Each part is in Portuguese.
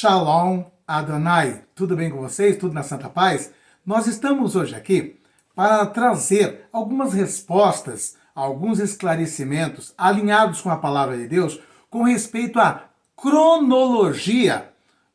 Shalom Adonai, tudo bem com vocês? Tudo na Santa Paz? Nós estamos hoje aqui para trazer algumas respostas, alguns esclarecimentos alinhados com a palavra de Deus com respeito à cronologia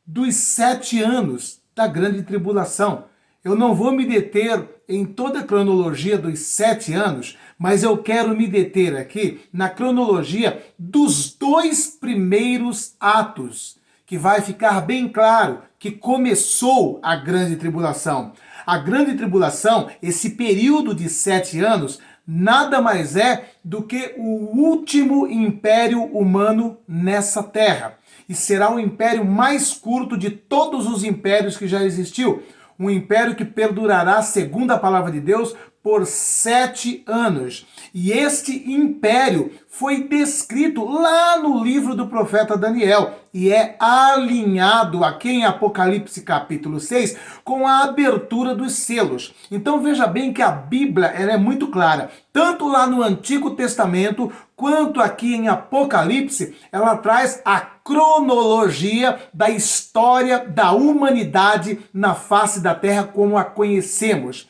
dos 7 anos da grande tribulação. Eu não vou me deter em toda a cronologia dos 7 anos, mas eu quero me deter aqui na cronologia dos 2 primeiros atos, que vai ficar bem claro que começou a grande tribulação. A grande tribulação, esse período de 7 anos, nada mais é do que o último império humano nessa terra. E será o império mais curto de todos os impérios que já existiu. Um império que perdurará, segundo a palavra de Deus, por 7 anos. E este império foi descrito lá no livro do profeta Daniel e é alinhado aqui em Apocalipse capítulo 6 com a abertura dos selos. Então veja bem que a Bíblia ela é muito clara. Tanto lá no Antigo Testamento quanto aqui em Apocalipse, ela traz a cronologia da história da humanidade na face da Terra como a conhecemos.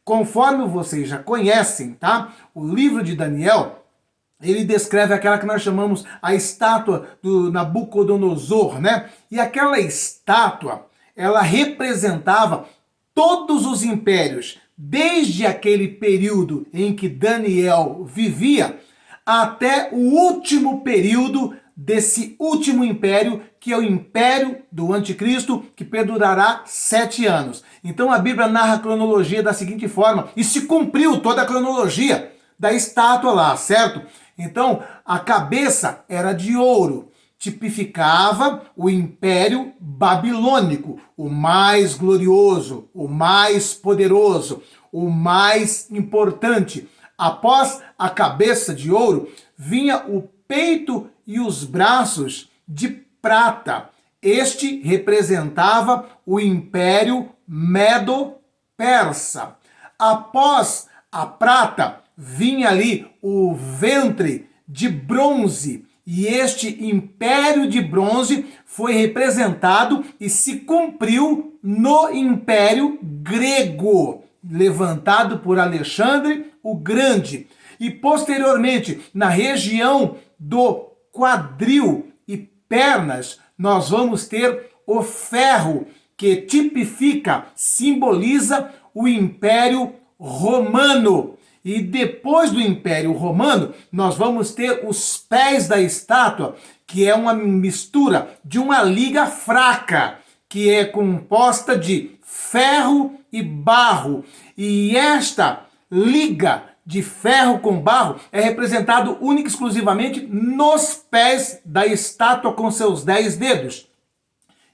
Conforme vocês já conhecem, tá? O livro de Daniel, ele descreve aquela que nós chamamos a estátua do Nabucodonosor, né? E aquela estátua, ela representava todos os impérios, desde aquele período em que Daniel vivia, até o último período desse último império, que é o império do anticristo, que perdurará 7 anos. Então a Bíblia narra a cronologia da seguinte forma, e se cumpriu toda a cronologia da estátua lá, certo? Então a cabeça era de ouro, tipificava o Império Babilônico, o mais glorioso, o mais poderoso, o mais importante. Após a cabeça de ouro, vinha o peito e os braços de prata. Este representava o Império Medo-Persa. Após a prata, vinha ali o ventre de bronze. E este Império de bronze foi representado e se cumpriu no Império Grego, levantado por Alexandre o Grande. E posteriormente, na região do quadril e pernas, nós vamos ter o ferro, que tipifica, simboliza o Império Romano. E depois do Império Romano, nós vamos ter os pés da estátua, que é uma mistura de uma liga fraca, que é composta de ferro e barro. E esta liga de ferro com barro é representado única e exclusivamente nos pés da estátua com seus 10 dedos.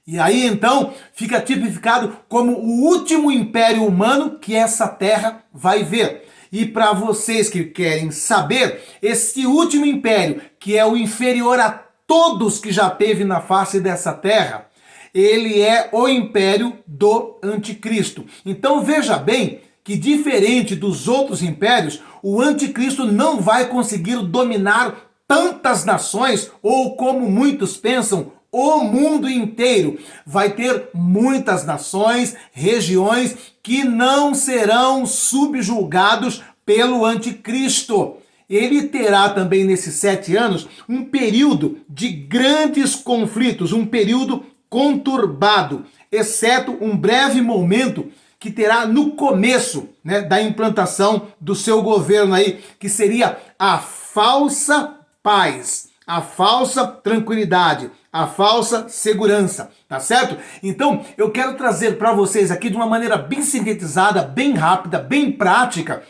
E aí então fica tipificado como o último império humano que essa terra vai ver. E para vocês que querem saber, esse último império, que é o inferior a todos que já teve na face dessa terra, ele é o império do anticristo. Então veja bem que, diferente dos outros impérios, o anticristo não vai conseguir dominar tantas nações, ou como muitos pensam, o mundo inteiro. Vai ter muitas nações, regiões que não serão subjugados pelo anticristo. Ele terá também nesses 7 anos um período de grandes conflitos, um período conturbado, exceto um breve momento que terá no começo, né, da implantação do seu governo aí, que seria a falsa paz, a falsa tranquilidade, a falsa segurança, tá certo? Então, eu quero trazer para vocês aqui de uma maneira bem sintetizada, bem rápida, bem prática,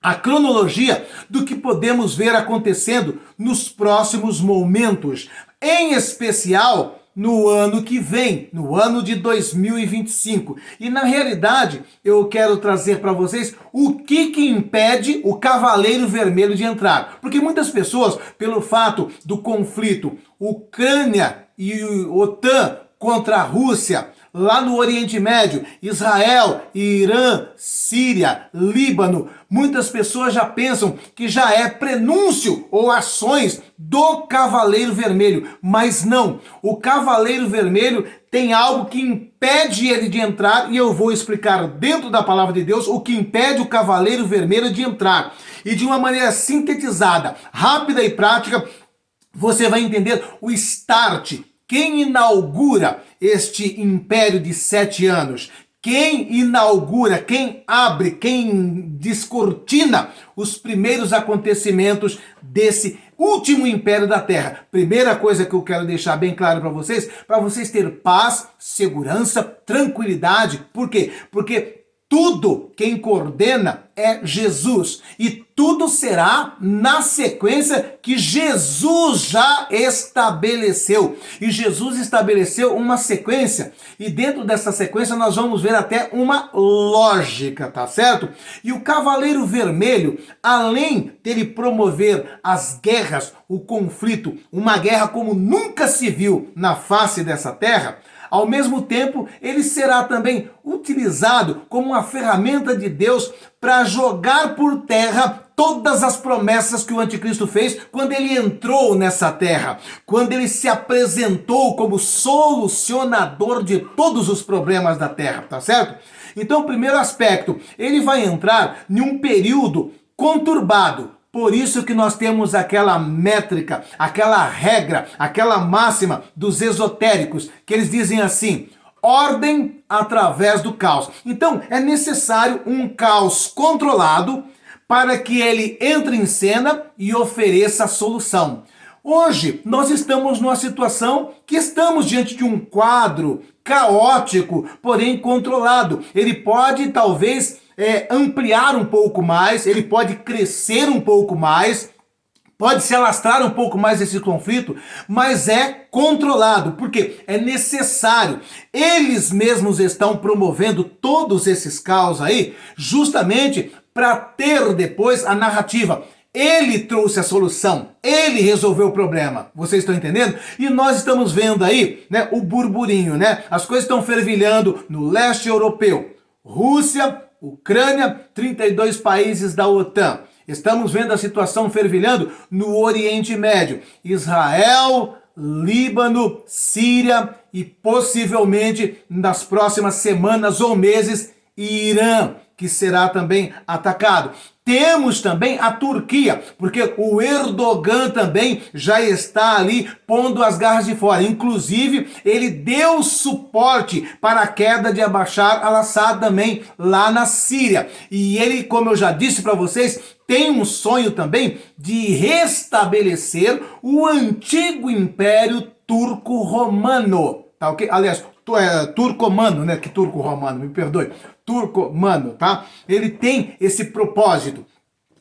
a cronologia do que podemos ver acontecendo nos próximos momentos, em especial no ano que vem, no ano de 2025. E na realidade, eu quero trazer para vocês o que impede o Cavaleiro Vermelho de entrar. Porque muitas pessoas, pelo fato do conflito Ucrânia e OTAN contra a Rússia, lá no Oriente Médio, Israel, Irã, Síria, Líbano. Muitas pessoas já pensam que já é prenúncio ou ações do Cavaleiro Vermelho, mas não. O Cavaleiro Vermelho tem algo que impede ele de entrar, e eu vou explicar dentro da palavra de Deus o que impede o Cavaleiro Vermelho de entrar. E de uma maneira sintetizada, rápida e prática, você vai entender o start. Quem inaugura este império de 7 anos? Quem inaugura, quem abre, quem descortina os primeiros acontecimentos desse último império da Terra? Primeira coisa que eu quero deixar bem claro para vocês terem paz, segurança, tranquilidade. Por quê? Porque tudo quem coordena é Jesus. E tudo será na sequência que Jesus já estabeleceu. E Jesus estabeleceu uma sequência. E dentro dessa sequência nós vamos ver até uma lógica, tá certo? E o Cavaleiro Vermelho, além dele promover as guerras, o conflito, uma guerra como nunca se viu na face dessa terra, ao mesmo tempo, ele será também utilizado como uma ferramenta de Deus para jogar por terra todas as promessas que o anticristo fez quando ele entrou nessa terra, quando ele se apresentou como solucionador de todos os problemas da terra, tá certo? Então, primeiro aspecto, ele vai entrar em um período conturbado. Por isso que nós temos aquela métrica, aquela regra, aquela máxima dos esotéricos, que eles dizem assim: ordem através do caos. Então, é necessário um caos controlado para que ele entre em cena e ofereça a solução. Hoje, nós estamos numa situação que estamos diante de um quadro caótico, porém controlado. Ele pode, talvez, ampliar um pouco mais, ele pode crescer um pouco mais, pode se alastrar um pouco mais esse conflito, mas é controlado, porque é necessário. Eles mesmos estão promovendo todos esses caos aí, justamente para ter depois a narrativa. Ele trouxe a solução, ele resolveu o problema. Vocês estão entendendo? E nós estamos vendo aí, né, o burburinho, né? As coisas estão fervilhando no leste europeu. Rússia, Ucrânia, 32 países da OTAN. Estamos vendo a situação fervilhando no Oriente Médio. Israel, Líbano, Síria e possivelmente nas próximas semanas ou meses, Irã, que será também atacado. Temos também a Turquia, porque o Erdogan também já está ali pondo as garras de fora. Inclusive, ele deu suporte para a queda de Bashar al-Assad também lá na Síria. E ele, como eu já disse para vocês, tem um sonho também de restabelecer o antigo Império Turco-Romano. Tá ok? Aliás, turcomano, né? Que turco-romano, me perdoe. Turcomano, tá? Ele tem esse propósito,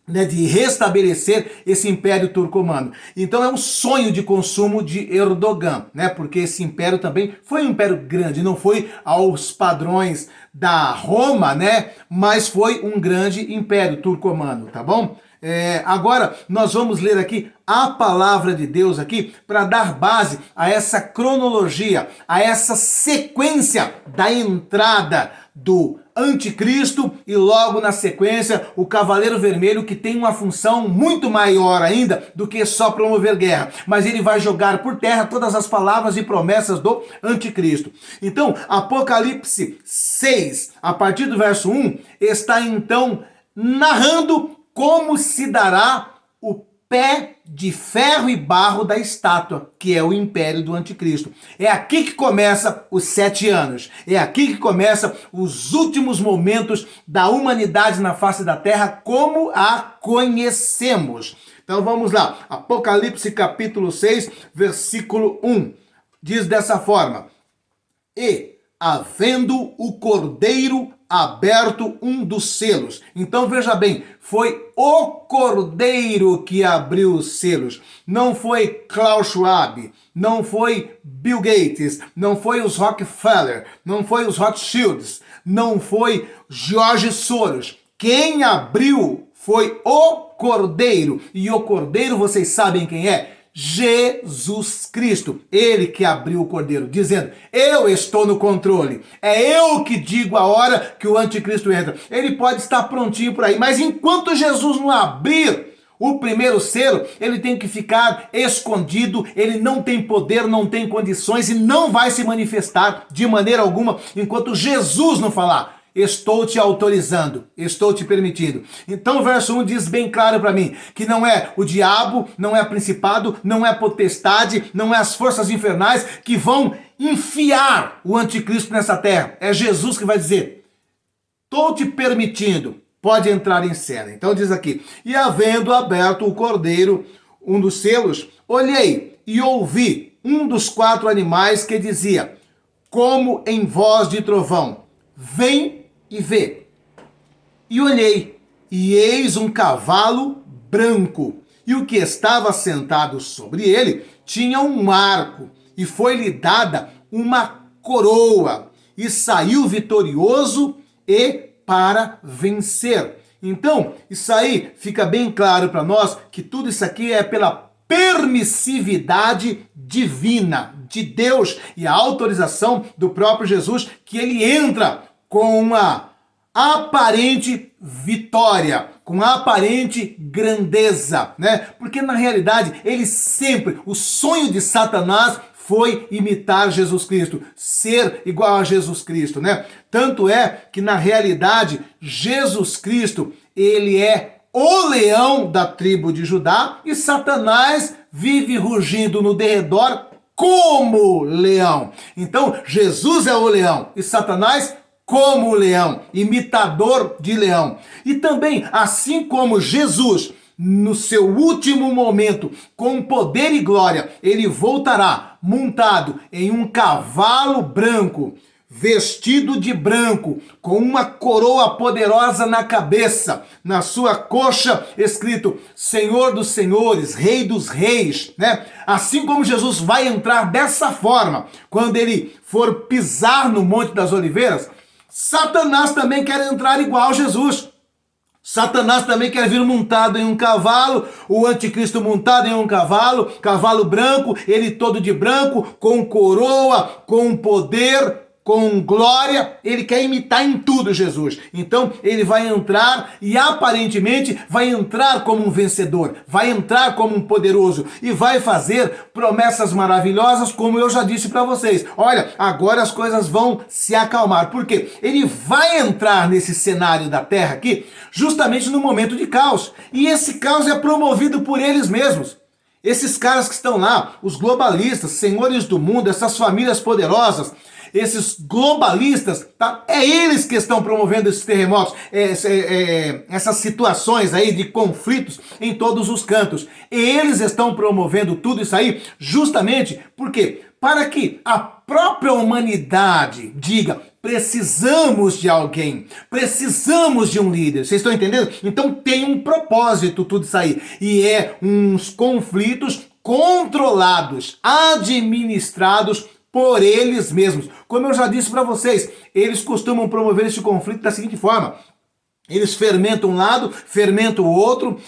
né, de restabelecer esse Império Turcomano. Então é um sonho de consumo de Erdogan, né? Porque esse império também foi um império grande, não foi aos padrões da Roma, né? Mas foi um grande império turcomano, tá bom? Agora nós vamos ler aqui a palavra de Deus aqui para dar base a essa cronologia, a essa sequência da entrada do anticristo e logo na sequência o Cavaleiro Vermelho, que tem uma função muito maior ainda do que só promover guerra, mas ele vai jogar por terra todas as palavras e promessas do anticristo. Então, Apocalipse 6, a partir do verso 1, está então narrando como se dará o pé de ferro e barro da estátua, que é o império do anticristo. É aqui que começa os 7 anos. É aqui que começa os últimos momentos da humanidade na face da terra como a conhecemos. Então vamos lá. Apocalipse capítulo 6, versículo 1. Diz dessa forma: E, havendo o cordeiro aberto um dos selos. Então veja bem, foi o cordeiro que abriu os selos. Não foi Klaus Schwab, não foi Bill Gates, não foi os Rockefeller, não foi os Rothschilds, não foi George Soros. Quem abriu foi o cordeiro. E o cordeiro, vocês sabem quem é? Jesus Cristo, ele que abriu o cordeiro, dizendo: eu estou no controle, é eu que digo a hora que o anticristo entra. Ele pode estar prontinho por aí, mas enquanto Jesus não abrir o primeiro selo, ele tem que ficar escondido, ele não tem poder, não tem condições e não vai se manifestar de maneira alguma enquanto Jesus não falar: estou te autorizando, estou te permitindo. Então o verso 1 diz bem claro para mim que não é o diabo, não é principado, não é potestade, não é as forças infernais que vão enfiar o anticristo nessa terra. É Jesus que vai dizer: estou te permitindo, pode entrar em cena. Então diz aqui: e havendo aberto o cordeiro, um dos selos, olhei e ouvi um dos 4 animais que dizia, como em voz de trovão: vem e vê. E olhei, e eis um cavalo branco, e o que estava sentado sobre ele tinha um arco, e foi-lhe dada uma coroa, e saiu vitorioso e para vencer. Então, isso aí fica bem claro para nós que tudo isso aqui é pela permissividade divina de Deus e a autorização do próprio Jesus, que ele entra com uma aparente vitória, com aparente grandeza, né? Porque na realidade, ele sempre, o sonho de Satanás foi imitar Jesus Cristo, ser igual a Jesus Cristo, né? Tanto é que na realidade, Jesus Cristo, ele é o leão da tribo de Judá e Satanás vive rugindo no derredor como leão. Então, Jesus é o leão e Satanás como leão, imitador de leão. E também, assim como Jesus, no seu último momento, com poder e glória, ele voltará montado em um cavalo branco, vestido de branco, com uma coroa poderosa na cabeça, na sua coxa escrito Senhor dos Senhores, Rei dos Reis, né? Assim como Jesus vai entrar dessa forma, quando ele for pisar no Monte das Oliveiras, Satanás também quer entrar igual a Jesus. Satanás também quer vir montado em um cavalo, o anticristo montado em um cavalo, cavalo branco, ele todo de branco, com coroa, com poder, com glória, ele quer imitar em tudo Jesus. Então ele vai entrar e aparentemente vai entrar como um vencedor, vai entrar como um poderoso e vai fazer promessas maravilhosas, como eu já disse para vocês. Olha, agora as coisas vão se acalmar, porque ele vai entrar nesse cenário da terra aqui justamente no momento de caos, e esse caos é promovido por eles mesmos. Esses caras que estão lá, os globalistas, senhores do mundo, essas famílias poderosas, esses globalistas, tá? É eles que estão promovendo esses terremotos, essas situações aí de conflitos em todos os cantos. Eles estão promovendo tudo isso aí justamente porque para que a própria humanidade diga: precisamos de alguém, precisamos de um líder. Vocês estão entendendo? Então tem um propósito tudo isso aí. E é uns conflitos controlados, administrados por eles mesmos. Como eu já disse para vocês, eles costumam promover esse conflito da seguinte forma: eles fermentam um lado, fermentam o outro,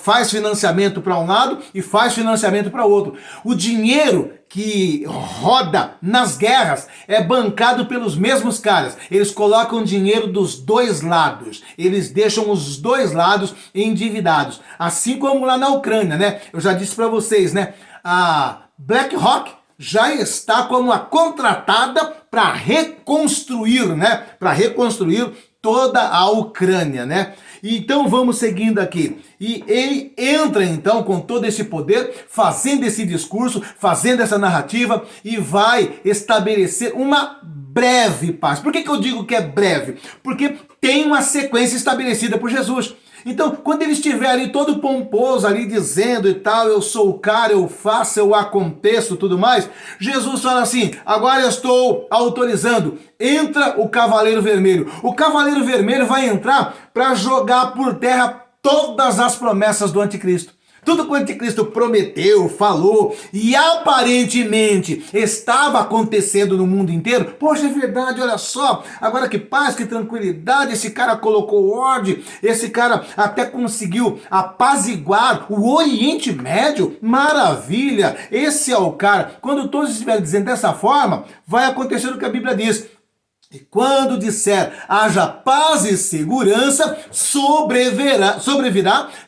faz financiamento para um lado e faz financiamento para o outro. O dinheiro que roda nas guerras é bancado pelos mesmos caras. Eles colocam dinheiro dos dois lados. Eles deixam os dois lados endividados. Assim como lá na Ucrânia, né? Eu já disse para vocês, né? A BlackRock já está como a contratada para reconstruir, né? Para reconstruir toda a Ucrânia, né? Então vamos seguindo aqui. E ele entra então com todo esse poder, fazendo esse discurso, fazendo essa narrativa e vai estabelecer uma breve paz. Por que eu digo que é breve? Porque tem uma sequência estabelecida por Jesus. Então, quando ele estiver ali todo pomposo, ali dizendo e tal, eu sou o cara, eu faço, eu aconteço, tudo mais, Jesus fala assim: agora eu estou autorizando, entra o Cavaleiro Vermelho. O Cavaleiro Vermelho vai entrar para jogar por terra todas as promessas do anticristo. Tudo que o anticristo prometeu, falou e aparentemente estava acontecendo no mundo inteiro. Poxa, é verdade, olha só. Agora que paz, que tranquilidade. Esse cara colocou ordem. Esse cara até conseguiu apaziguar o Oriente Médio. Maravilha. Esse é o cara. Quando todos estiverem dizendo dessa forma, vai acontecer o que a Bíblia diz. E quando disser haja paz e segurança, sobrevirá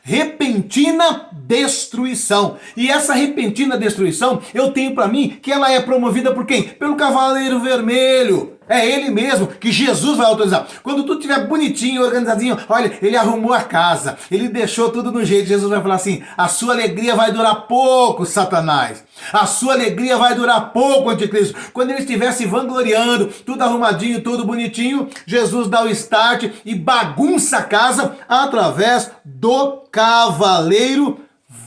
repentina destruição. E essa repentina destruição, eu tenho para mim que ela é promovida por quem? Pelo Cavaleiro Vermelho. É ele mesmo que Jesus vai autorizar. Quando tudo estiver bonitinho, organizadinho, olha, ele arrumou a casa, ele deixou tudo no jeito. Jesus vai falar assim: a sua alegria vai durar pouco, Satanás. A sua alegria vai durar pouco, anticristo. Quando ele estiver se vangloriando, tudo arrumadinho, tudo bonitinho, Jesus dá o start e bagunça a casa através do Cavaleiro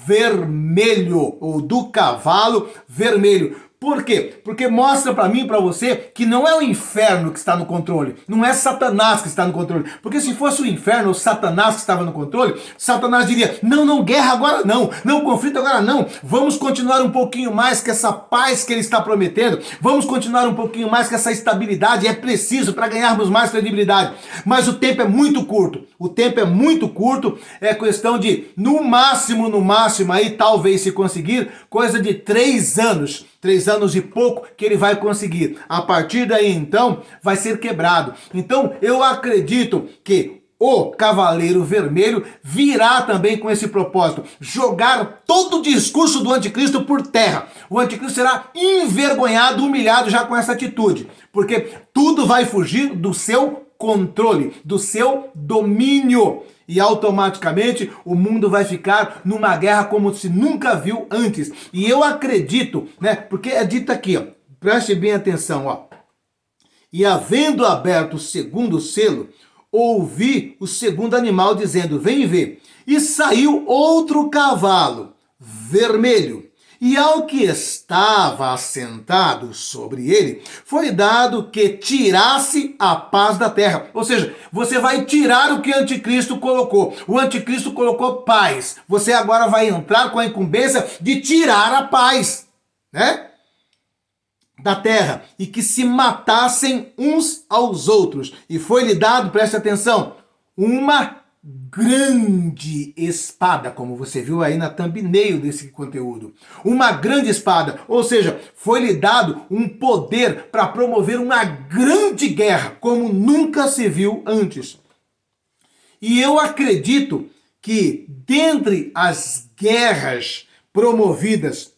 Vermelho, ou do Cavalo Vermelho. Por quê? Porque mostra para mim e para você que não é o inferno que está no controle, não é Satanás que está no controle. Porque se fosse o inferno ou Satanás que estava no controle, Satanás diria: não, guerra agora não, conflito agora não. Vamos continuar um pouquinho mais com essa paz que ele está prometendo, vamos continuar um pouquinho mais com essa estabilidade, é preciso para ganharmos mais credibilidade. Mas o tempo é muito curto, é questão de, no máximo aí, talvez se conseguir, coisa de 3 anos. 3 anos e pouco que ele vai conseguir. A partir daí, então, vai ser quebrado. Então, eu acredito que o Cavaleiro Vermelho virá também com esse propósito: jogar todo o discurso do anticristo por terra. O anticristo será envergonhado, humilhado já com essa atitude. Porque tudo vai fugir do seu controle, do seu domínio. E automaticamente o mundo vai ficar numa guerra como se nunca viu antes. E eu acredito, né? Porque é dito aqui, ó, preste bem atenção, ó. E havendo aberto o segundo selo, ouvi o segundo animal dizendo: vem ver. E saiu outro cavalo vermelho. E ao que estava assentado sobre ele, foi dado que tirasse a paz da terra. Ou seja, você vai tirar o que o anticristo colocou. O anticristo colocou paz. Você agora vai entrar com a incumbência de tirar a paz, né, da terra. E que se matassem uns aos outros. E foi-lhe dado, preste atenção, uma grande espada, como você viu aí na thumbnail desse conteúdo. Uma grande espada, ou seja, foi-lhe dado um poder para promover uma grande guerra, como nunca se viu antes. E eu acredito que dentre as guerras promovidas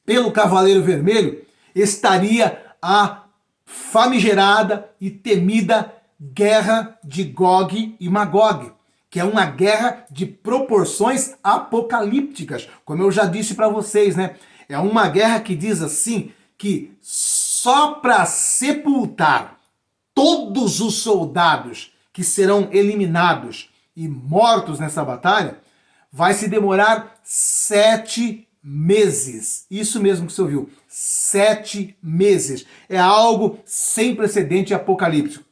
pelo Cavaleiro Vermelho, estaria a famigerada e temida Guerra de Gog e Magog, que é uma guerra de proporções apocalípticas, como eu já disse para vocês, né? É uma guerra que diz assim, que só para sepultar todos os soldados que serão eliminados e mortos nessa batalha, vai se demorar 7 meses. Isso mesmo que você ouviu, 7 meses. É algo sem precedente apocalíptico.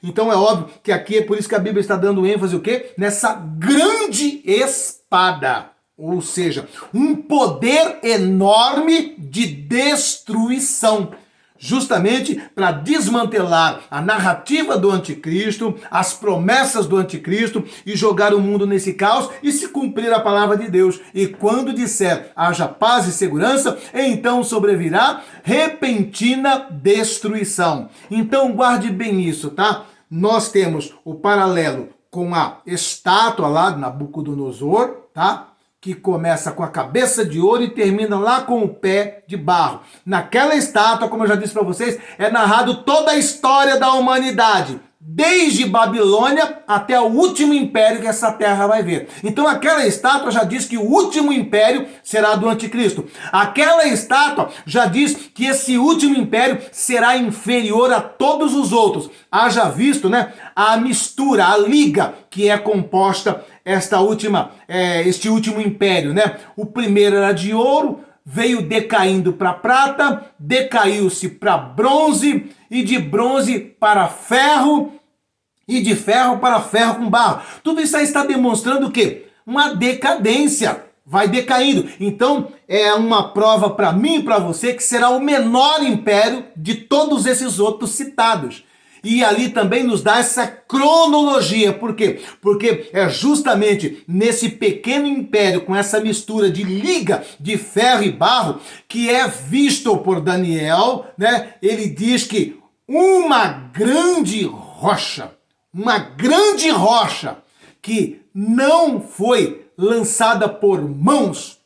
Então é óbvio que aqui é por isso que a Bíblia está dando ênfase o quê? Nessa grande espada. Ou seja, um poder enorme de destruição. Justamente para desmantelar a narrativa do anticristo, as promessas do anticristo e jogar o mundo nesse caos e se cumprir a palavra de Deus. E quando disser haja paz e segurança, então sobrevirá repentina destruição. Então guarde bem isso, tá? Nós temos o paralelo com a estátua lá de Nabucodonosor, tá? Que começa com a cabeça de ouro e termina lá com o pé de barro. Naquela estátua, como eu já disse para vocês, é narrado toda a história da humanidade, desde Babilônia até o último império que essa terra vai ver. Então aquela estátua já diz que o último império será do anticristo. Aquela estátua já diz que esse último império será inferior a todos os outros. Haja visto, né, a mistura, a liga que é composta este último império, né? O primeiro era de ouro, veio decaindo para prata, decaiu-se para bronze, e de bronze para ferro, e de ferro para ferro com barro. Tudo isso aí está demonstrando o quê? uma decadência, vai decaindo. Então é uma prova para mim e para você que será o menor império de todos esses outros citados. E ali também nos dá essa cronologia. Por quê? Porque é justamente nesse pequeno império, com essa mistura de liga de ferro e barro, que é visto por Daniel, né? Ele diz que uma grande rocha que não foi lançada por mãos,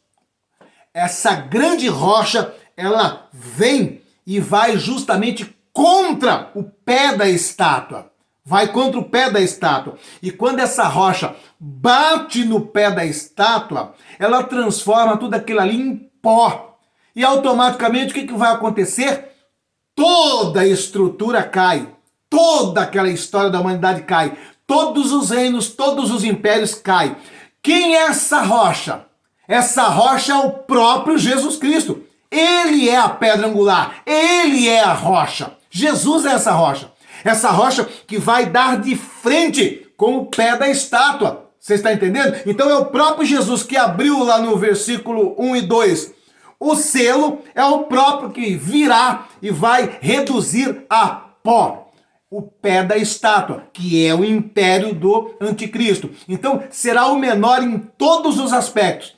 essa grande rocha, ela vem e vai justamente contra o pé da estátua. Vai contra o pé da estátua. E quando essa rocha bate no pé da estátua, ela transforma tudo aquilo ali em pó. E automaticamente o que vai acontecer? Toda a estrutura cai. Toda aquela história da humanidade cai. Todos os reinos, todos os impérios caem. Quem é essa rocha? Essa rocha é o próprio Jesus Cristo. Ele é a pedra angular. Ele é a rocha. Jesus é essa rocha. Essa rocha que vai dar de frente com o pé da estátua. Você está entendendo? Então é o próprio Jesus que abriu lá no versículo 1 e 2. O selo é o próprio que virá e vai reduzir a pó o pé da estátua, que é o império do anticristo. Então será o menor em todos os aspectos,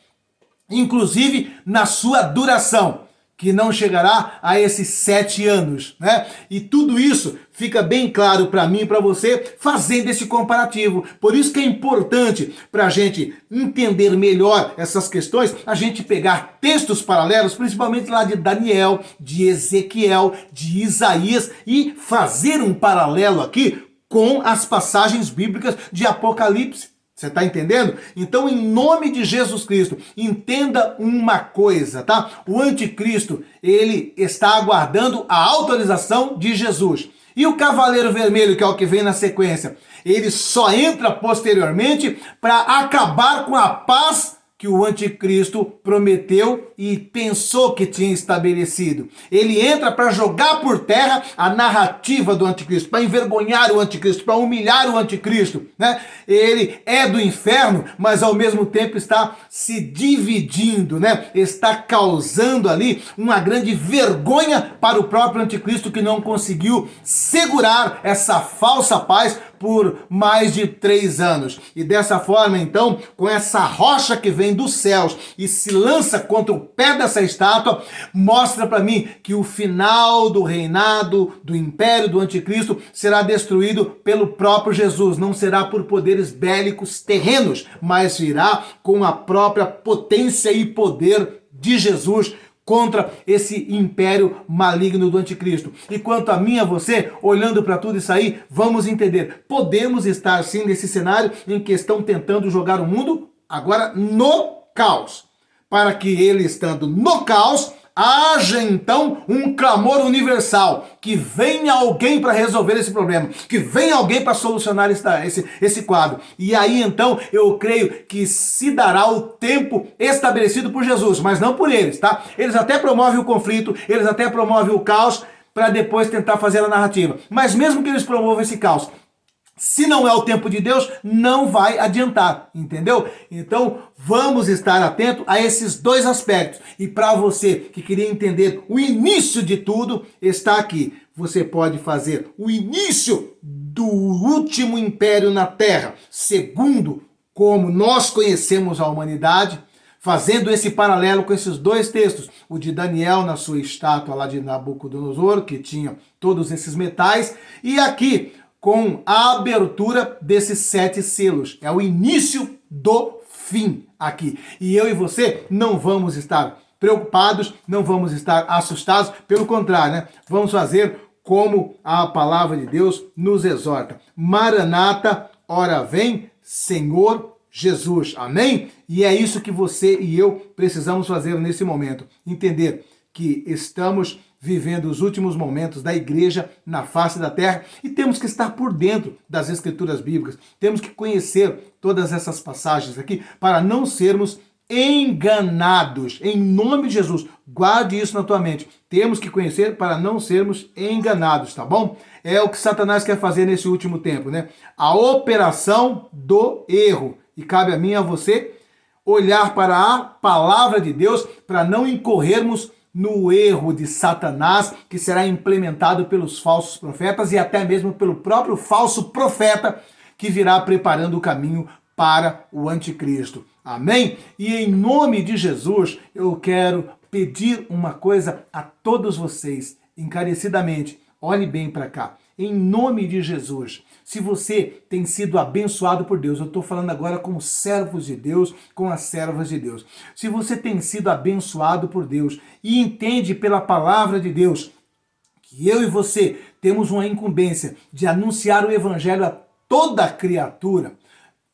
inclusive na sua duração, que não chegará a esses 7 anos, né? E tudo isso fica bem claro para mim e para você fazendo esse comparativo. Por isso que é importante para a gente entender melhor essas questões, a gente pegar textos paralelos, principalmente lá de Daniel, de Ezequiel, de Isaías, e fazer um paralelo aqui com as passagens bíblicas de Apocalipse. Você está entendendo? Então, em nome de Jesus Cristo, entenda uma coisa, tá? O anticristo, ele está aguardando a autorização de Jesus. E o cavaleiro vermelho, que é o que vem na sequência, ele só entra posteriormente para acabar com a paz que o anticristo prometeu e pensou que tinha estabelecido. Ele entra para jogar por terra a narrativa do anticristo, para envergonhar o anticristo, para humilhar o anticristo, né? Ele é do inferno, mas ao mesmo tempo está se dividindo, né? Está causando ali uma grande vergonha para o próprio anticristo, que não conseguiu segurar essa falsa paz por mais de 3 anos. E dessa forma, então, com essa rocha que vem dos céus e se lança contra o pé dessa estátua, mostra para mim que o final do reinado, do império do anticristo, será destruído pelo próprio Jesus. Não será por poderes bélicos terrenos, mas virá com a própria potência e poder de Jesus contra esse império maligno do anticristo. E quanto a mim e a você, olhando para tudo isso aí, vamos entender. Podemos estar sim nesse cenário em que estão tentando jogar o mundo agora no caos. Para que ele, estando no caos, haja então um clamor universal, que venha alguém para resolver esse problema, que venha alguém para solucionar esse quadro. E aí então eu creio que se dará o tempo estabelecido por Jesus, mas não por eles, tá? Eles até promovem o conflito, eles até promovem o caos para depois tentar fazer a narrativa. Mas mesmo que eles promovam esse caos, se não é o tempo de Deus, não vai adiantar, entendeu? Então, vamos estar atento a esses 2 aspectos. E para você que queria entender o início de tudo, está aqui. Você pode fazer o início do último império na Terra, segundo como nós conhecemos a humanidade, fazendo esse paralelo com esses 2 textos, o de Daniel na sua estátua lá de Nabucodonosor, que tinha todos esses metais, e aqui com a abertura desses 7 selos. É o início do fim aqui. E eu e você não vamos estar preocupados, não vamos estar assustados, pelo contrário, né? Vamos fazer como a palavra de Deus nos exorta. Maranata, ora vem, Senhor Jesus. Amém? E é isso que você e eu precisamos fazer nesse momento. Entender que estamos vivendo os últimos momentos da igreja na face da terra e temos que estar por dentro das escrituras bíblicas. Temos que conhecer todas essas passagens aqui para não sermos enganados. Em nome de Jesus, guarde isso na tua mente. Temos que conhecer para não sermos enganados, tá bom? É o que Satanás quer fazer nesse último tempo, né? A operação do erro. E cabe a mim e a você olhar para a palavra de Deus para não incorrermos no erro de Satanás, que será implementado pelos falsos profetas e até mesmo pelo próprio falso profeta que virá preparando o caminho para o anticristo. Amém? E em nome de Jesus, eu quero pedir uma coisa a todos vocês, encarecidamente. Olhe bem para cá. Em nome de Jesus, se você tem sido abençoado por Deus, eu estou falando agora com os servos de Deus, com as servas de Deus. Se você tem sido abençoado por Deus e entende pela palavra de Deus que eu e você temos uma incumbência de anunciar o evangelho a toda criatura,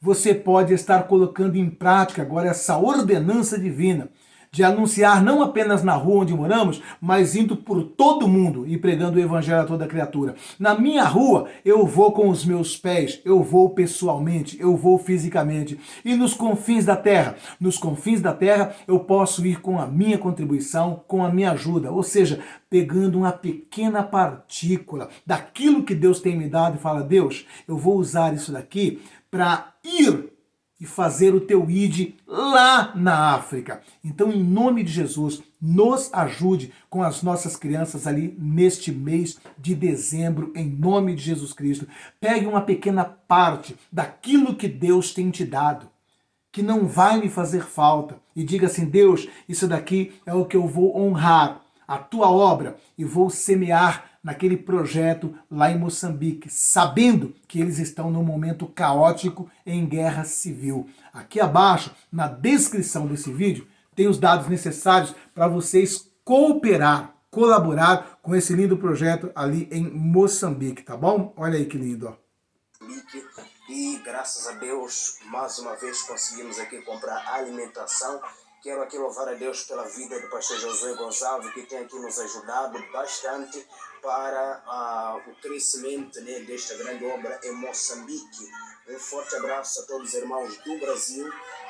você pode estar colocando em prática agora essa ordenança divina de anunciar não apenas na rua onde moramos, mas indo por todo mundo e pregando o evangelho a toda criatura. Na minha rua, eu vou com os meus pés, eu vou pessoalmente, eu vou fisicamente. E nos confins da terra? Nos confins da terra, eu posso ir com a minha contribuição, com a minha ajuda, ou seja, pegando uma pequena partícula daquilo que Deus tem me dado e fala, Deus, eu vou usar isso daqui para ir e fazer o teu ID lá na África. Então, em nome de Jesus, nos ajude com as nossas crianças ali neste mês de dezembro, em nome de Jesus Cristo. Pegue uma pequena parte daquilo que Deus tem te dado, que não vai me fazer falta, e diga assim, Deus, isso daqui é o que eu vou honrar, a tua obra, e vou semear naquele projeto lá em Moçambique, sabendo que eles estão num momento caótico em guerra civil. Aqui abaixo, na descrição desse vídeo, tem os dados necessários para vocês colaborar com esse lindo projeto ali em Moçambique, tá bom? Olha aí que lindo, ó. E graças a Deus, mais uma vez conseguimos aqui comprar alimentação. Quero aqui louvar a Deus pela vida do pastor Josué Gonçalves, que tem aqui nos ajudado bastante para o crescimento, né, desta grande obra em Moçambique. Um forte abraço a todos os irmãos do Brasil.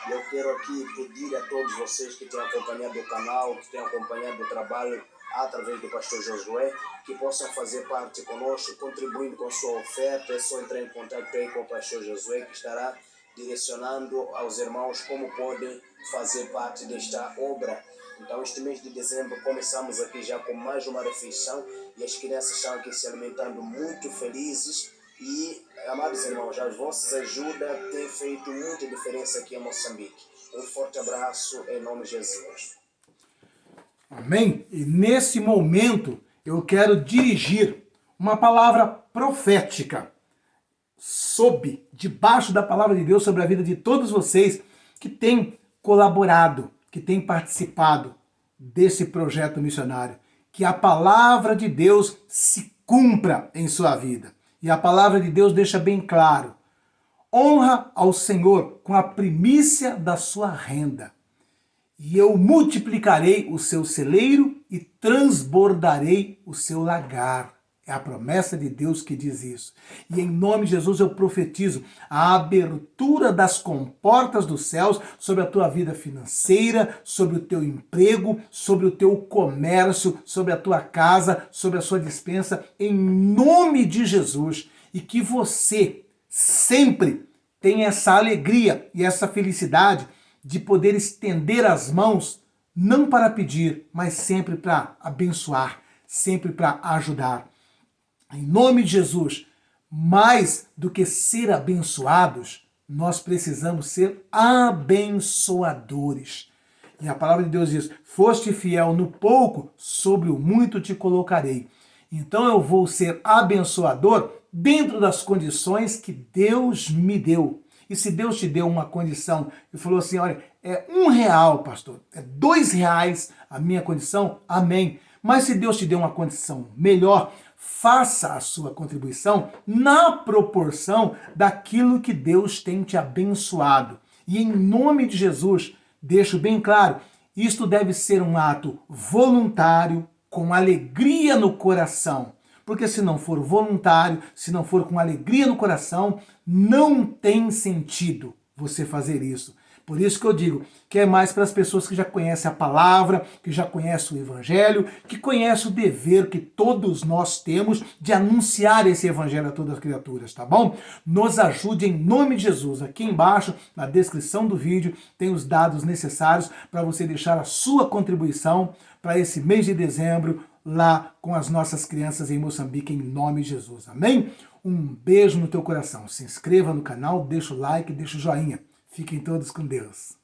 Eu quero aqui pedir a todos vocês que têm acompanhado o canal, que têm acompanhado o trabalho através do pastor Josué, que possam fazer parte conosco, contribuindo com a sua oferta. É só entrar em contato aí com o pastor Josué, que estará direcionando aos irmãos como podem fazer parte desta obra. Então, este mês de dezembro, começamos aqui já com mais uma refeição e as crianças estão aqui se alimentando muito felizes. E, amados irmãos, as vossas ajudas têm feito muita diferença aqui em Moçambique. Um forte abraço em nome de Jesus. Amém? E nesse momento, eu quero dirigir uma palavra profética debaixo da palavra de Deus sobre a vida de todos vocês que têm colaborado, que têm participado desse projeto missionário. Que a palavra de Deus se cumpra em sua vida. E a palavra de Deus deixa bem claro: honra ao Senhor com a primícia da sua renda, e eu multiplicarei o seu celeiro e transbordarei o seu lagar. É a promessa de Deus que diz isso. E em nome de Jesus eu profetizo a abertura das comportas dos céus sobre a tua vida financeira, sobre o teu emprego, sobre o teu comércio, sobre a tua casa, sobre a sua despensa, em nome de Jesus. E que você sempre tenha essa alegria e essa felicidade de poder estender as mãos, não para pedir, mas sempre para abençoar, sempre para ajudar. Em nome de Jesus, mais do que ser abençoados, nós precisamos ser abençoadores. E a palavra de Deus diz, foste fiel no pouco, sobre o muito te colocarei. Então eu vou ser abençoador dentro das condições que Deus me deu. E se Deus te deu uma condição e falou assim, olha, é R$1, pastor, é R$2 a minha condição, amém. Mas se Deus te deu uma condição melhor, faça a sua contribuição na proporção daquilo que Deus tem te abençoado. E em nome de Jesus, deixo bem claro, isto deve ser um ato voluntário, com alegria no coração. Porque se não for voluntário, se não for com alegria no coração, não tem sentido você fazer isso. Por isso que eu digo que é mais para as pessoas que já conhecem a palavra, que já conhecem o evangelho, que conhecem o dever que todos nós temos de anunciar esse evangelho a todas as criaturas, tá bom? Nos ajude em nome de Jesus. Aqui embaixo, na descrição do vídeo, tem os dados necessários para você deixar a sua contribuição para esse mês de dezembro, lá com as nossas crianças em Moçambique, em nome de Jesus. Amém? Um beijo no teu coração. Se inscreva no canal, deixa o like, deixa o joinha. Fiquem todos com Deus.